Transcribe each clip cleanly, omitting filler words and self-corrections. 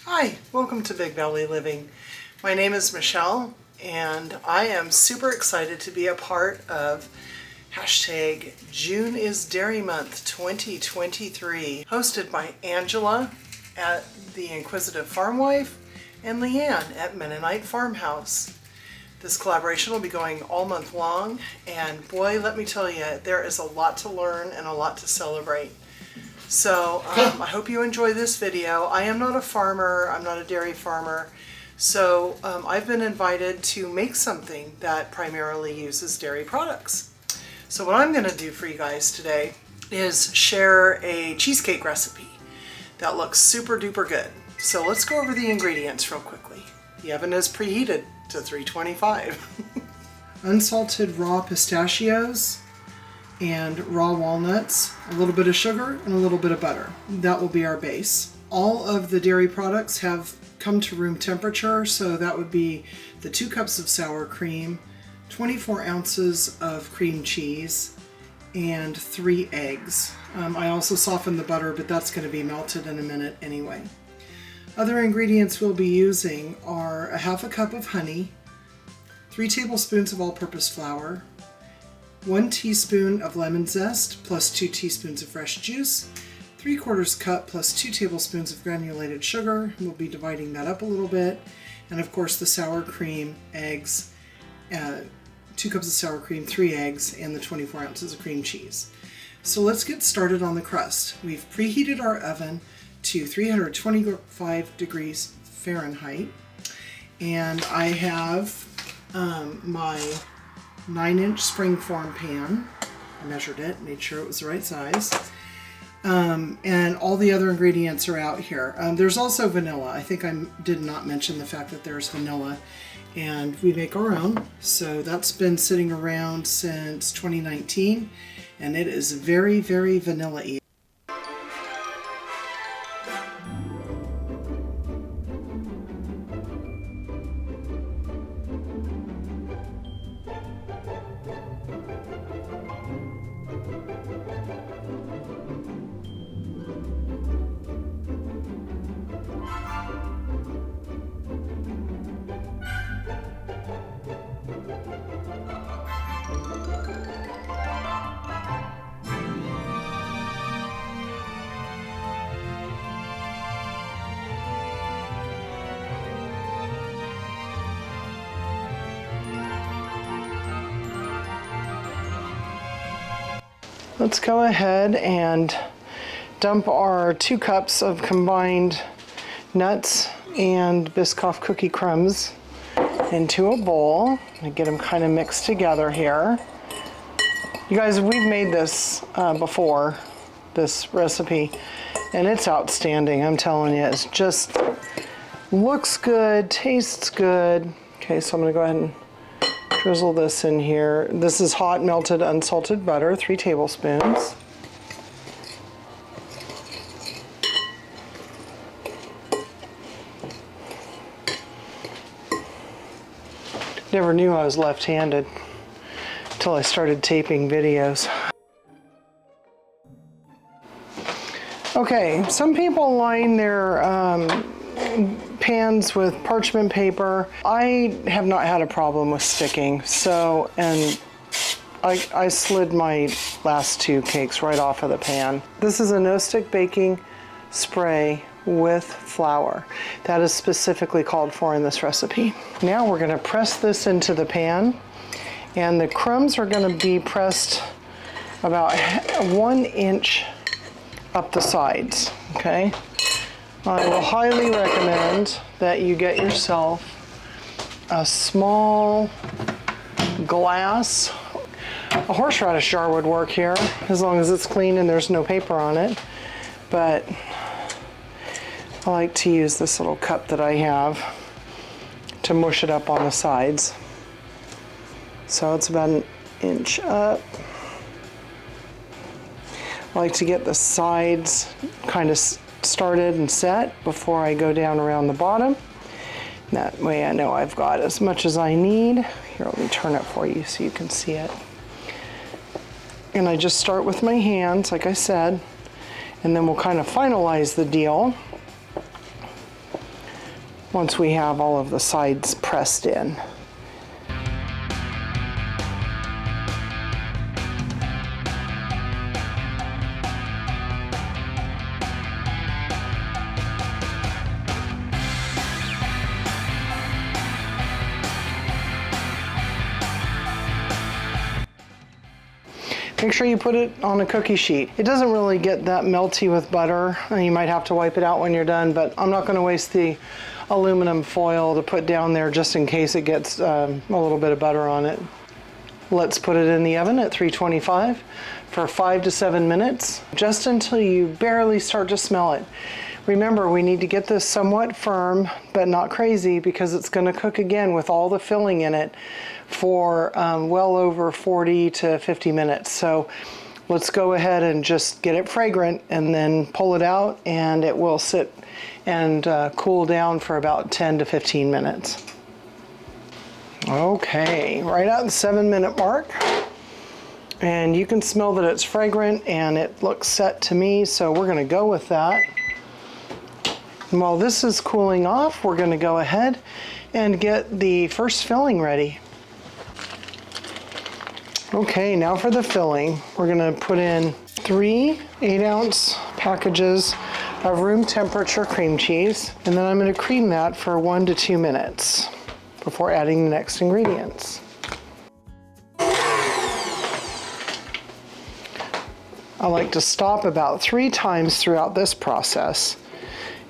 Hi, welcome to Big Belly Living. My name is Michelle and I am super excited to be a part of hashtag June is Dairy Month 2023, hosted by Angela at The Inquisitive Farm Wife and Leanne at Mennonite Farmhouse. This collaboration will be going all month long, and boy, let me tell you, there is a lot to learn and a lot to celebrate. So I hope you enjoy this video. I am not a farmer, I'm not a dairy farmer, so I've been invited to make something that primarily uses dairy products. So what I'm going to do for you guys today is share a cheesecake recipe that looks super duper good. So let's go over the ingredients real quickly. The oven is preheated to 325. Unsalted raw pistachios and raw walnuts, a little bit of sugar, and a little bit of butter. That will be our base. All of the dairy products have come to room temperature, so that would be the 2 cups of sour cream, 24 ounces of cream cheese, and 3 eggs. I also softened the butter, but that's going to be melted in a minute anyway. Other ingredients we'll be using are a half a cup of honey, 3 tablespoons of all-purpose flour, 1 teaspoon of lemon zest plus 2 teaspoons of fresh juice, 3/4 cup plus 2 tablespoons of granulated sugar. We'll be dividing that up a little bit. And of course the sour cream, eggs, 2 cups of sour cream, 3 eggs, and the 24 ounces of cream cheese. So let's get started on the crust. We've preheated our oven to 325 degrees Fahrenheit, and I have my 9-inch springform pan. I measured it, made sure it was the right size, and all the other ingredients are out here. There's also vanilla. I think I did not mention the fact that there's vanilla, and we make our own, so that's been sitting around since 2019, and it is very, very vanilla-y. Let's go ahead and dump our 2 cups of combined nuts and Biscoff cookie crumbs into a bowl and get them kind of mixed together here. You guys, we've made this before, this recipe, and it's outstanding. I'm telling you, it's just looks good, tastes good. Okay, so I'm gonna go ahead and drizzle this in here. This is hot melted unsalted butter, 3 tablespoons. Never knew I was left-handed until I started taping videos. Okay, some people line their pans with parchment paper. I have not had a problem with sticking, so, and I slid my last 2 cakes right off of the pan. This is a no-stick baking spray with flour. That is specifically called for in this recipe. Now we're going to press this into the pan, and the crumbs are going to be pressed about 1 inch up the sides, okay? I will highly recommend that you get yourself a small glass. A horseradish jar would work here, as long as it's clean and there's no paper on it. But I like to use this little cup that I have to mush it up on the sides. So it's about 1 inch up. I like to get the sides kind of started and set before I go down around the bottom. That way I know I've got as much as I need. Here, let me turn it for you so you can see it. And I just start with my hands, like I said, and then we'll kind of finalize the deal once we have all of the sides pressed in. Make sure you put it on a cookie sheet. It doesn't really get that melty with butter, and you might have to wipe it out when you're done, but I'm not going to waste the aluminum foil to put down there just in case it gets a little bit of butter on it. Let's put it in the oven at 325 for 5 to 7 minutes, just until you barely start to smell it. Remember, we need to get this somewhat firm, but not crazy, because it's going to cook again with all the filling in it for well over 40 to 50 minutes. So let's go ahead and just get it fragrant and then pull it out, and it will sit and cool down for about 10 to 15 minutes. Okay, right at the 7-minute mark. And you can smell that it's fragrant and it looks set to me, so we're going to go with that. And while this is cooling off, we're going to go ahead and get the first filling ready. Okay, now for the filling. We're going to put in 3 8-ounce packages of room temperature cream cheese, and then I'm going to cream that for 1 to 2 minutes before adding the next ingredients. I like to stop about 3 times throughout this process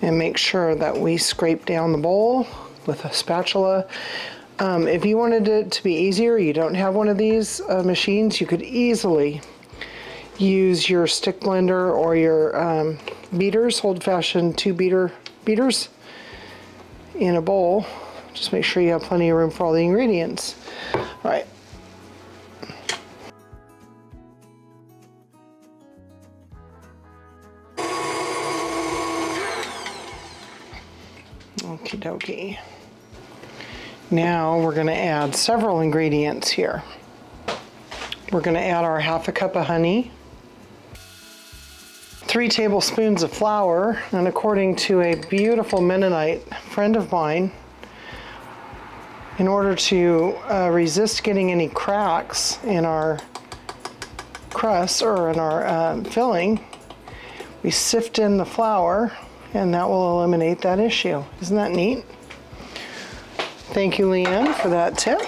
and make sure that we scrape down the bowl with a spatula. If you wanted it to be easier, you don't have one of these machines, you could easily use your stick blender or your beaters, old-fashioned 2 beaters in a bowl. Just make sure you have plenty of room for all the ingredients. All right. Okie dokie. Now we're going to add several ingredients here. We're going to add our 1/2 cup of honey, 3 tablespoons of flour, and according to a beautiful Mennonite friend of mine, in order to resist getting any cracks in our crust or in our filling, we sift in the flour, and that will eliminate that issue. Isn't that neat? Thank you, Leanne, for that tip.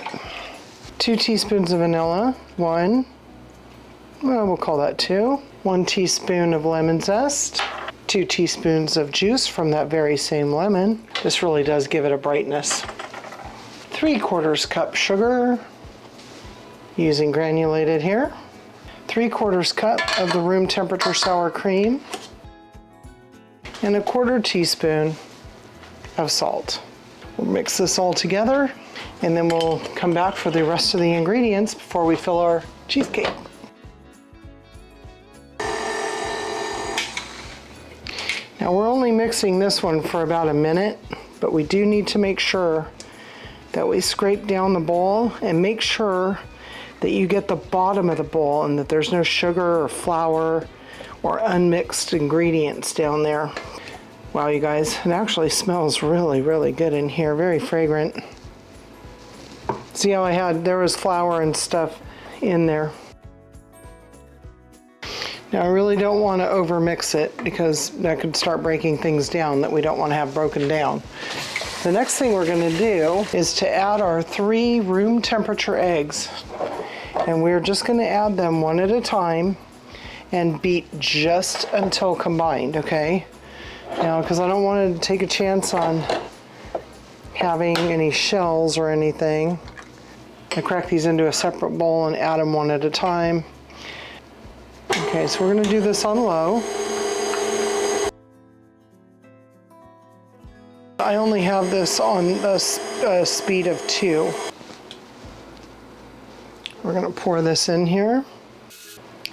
2 teaspoons of vanilla, we'll call that 2. 1 teaspoon of lemon zest, 2 teaspoons of juice from that very same lemon. This really does give it a brightness. 3/4 cup sugar, using granulated here. 3/4 cup of the room temperature sour cream, and 1/4 teaspoon of salt. We'll mix this all together, and then we'll come back for the rest of the ingredients before we fill our cheesecake. Now we're only mixing this one for about a minute, but we do need to make sure that we scrape down the bowl and make sure that you get the bottom of the bowl and that there's no sugar or flour or unmixed ingredients down there. Wow, you guys, it actually smells really, really good in here. Very fragrant. See how there was flour and stuff in there. Now I really don't want to over mix it, because that could start breaking things down that we don't want to have broken down. The next thing we're going to do is to add our 3 room temperature eggs. And we're just going to add them one at a time and beat just until combined, okay? Now, because I don't want to take a chance on having any shells or anything, I crack these into a separate bowl and add them one at a time. Okay, so we're going to do this on low. I only have this on a speed of 2. We're going to pour this in here.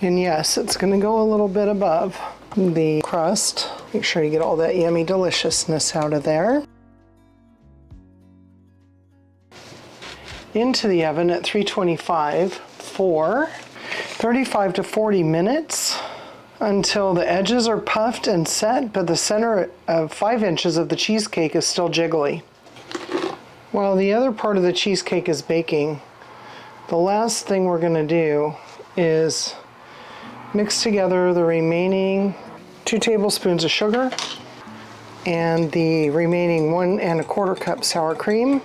And yes, it's going to go a little bit above the crust. Make sure you get all that yummy deliciousness out of there. Into the oven at 325 for 35 to 40 minutes. until the edges are puffed and set, but the center of 5 inches of the cheesecake is still jiggly. While the other part of the cheesecake is baking, the last thing we're going to do is mix together the remaining 2 tablespoons of sugar and the remaining 1 1/4 cup sour cream.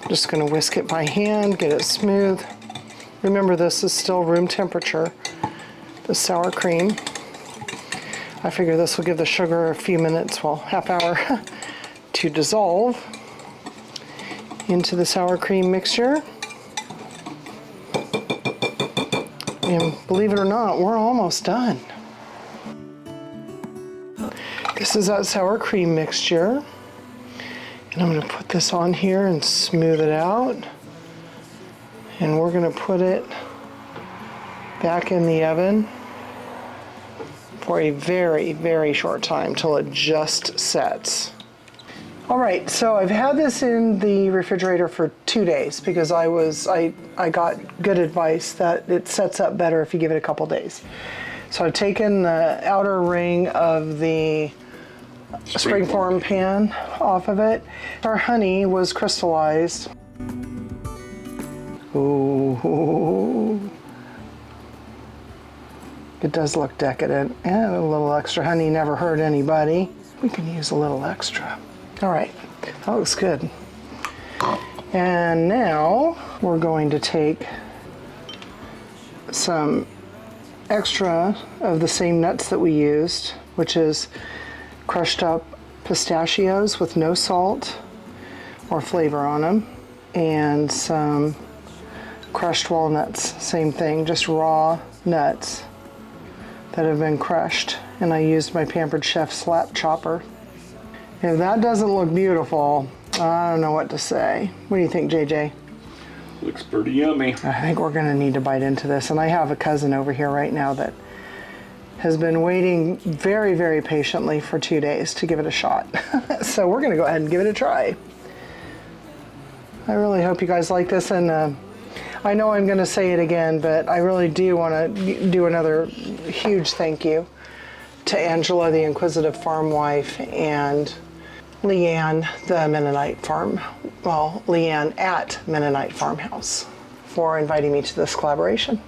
Just going to whisk it by hand, get it smooth. Remember, this is still room temperature, the sour cream. I figure this will give the sugar a few minutes, well, half hour, to dissolve into the sour cream mixture. And believe it or not, we're almost done. This is that sour cream mixture. And I'm going to put this on here and smooth it out. And we're going to put it back in the oven for a very, very short time till it just sets. All right, so I've had this in the refrigerator for 2 days because I got good advice that it sets up better if you give it a couple days. So I've taken the outer ring of the springform pan off of it. Our honey was crystallized. Ooh, it does look decadent. And a little extra honey never hurt anybody. We can use a little extra. All right, that looks good. And now we're going to take some extra of the same nuts that we used, which is crushed up pistachios with no salt or flavor on them, and some crushed walnuts, same thing, just raw nuts that have been crushed. And I used my Pampered Chef slap chopper. If that doesn't look beautiful, I don't know what to say. What do you think, JJ? Looks pretty yummy. I think we're gonna need to bite into this. And I have a cousin over here right now that has been waiting very, very patiently for 2 days to give it a shot. So we're gonna go ahead and give it a try. I really hope you guys like this, and I know I'm gonna say it again, but I really do wanna do another huge thank you to Angela, the Inquisitive Farm Wife, and Leanne, the Mennonite Farm, well, Leanne at Mennonite Farmhouse, for inviting me to this collaboration.